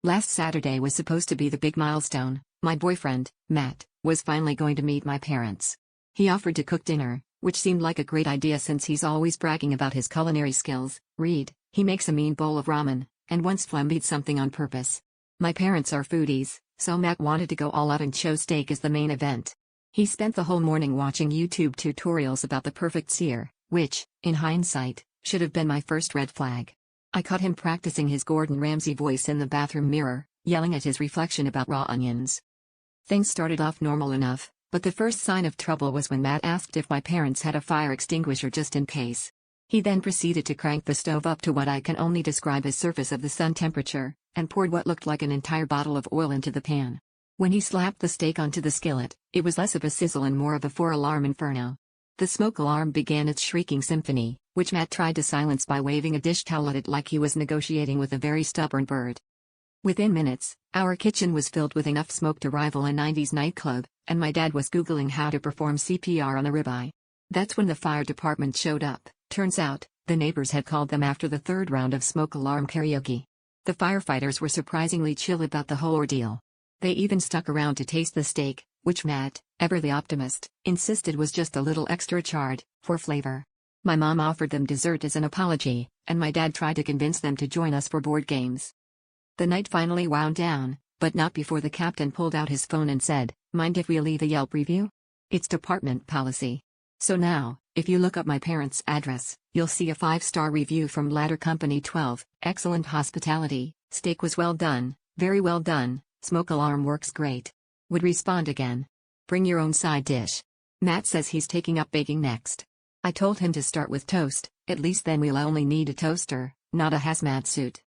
Last Saturday was supposed to be the big milestone. My boyfriend, Matt, was finally going to meet my parents. He offered to cook dinner, which seemed like a great idea since he's always bragging about his culinary skills. Read, he makes a mean bowl of ramen, and once flambéed something on purpose. My parents are foodies, so Matt wanted to go all out and chose steak as the main event. He spent the whole morning watching YouTube tutorials about the perfect sear, which, in hindsight, should have been my first red flag. I caught him practicing his Gordon Ramsay voice in the bathroom mirror, yelling at his reflection about raw onions. Things started off normal enough, but the first sign of trouble was when Matt asked if my parents had a fire extinguisher just in case. He then proceeded to crank the stove up to what I can only describe as surface of the sun temperature, and poured what looked like an entire bottle of oil into the pan. When he slapped the steak onto the skillet, it was less of a sizzle and more of a four-alarm inferno. The smoke alarm began its shrieking symphony, which Matt tried to silence by waving a dish towel at it like he was negotiating with a very stubborn bird. Within minutes, our kitchen was filled with enough smoke to rival a 90s nightclub, and my dad was Googling how to perform CPR on a ribeye. That's when the fire department showed up. Turns out, the neighbors had called them after the third round of smoke alarm karaoke. The firefighters were surprisingly chill about the whole ordeal. They even stuck around to taste the steak, which Matt, ever the optimist, insisted was just a little extra charred, for flavor. My mom offered them dessert as an apology, and my dad tried to convince them to join us for board games. The night finally wound down, but not before the captain pulled out his phone and said, "Mind if we leave a Yelp review? It's department policy." So now, if you look up my parents' address, you'll see a 5-star review from Ladder Company 12, excellent hospitality, steak was well done, very well done, smoke alarm works great. Would respond again. Bring your own side dish. Matt says he's taking up baking next. I told him to start with toast, at least then we'll only need a toaster, not a hazmat suit.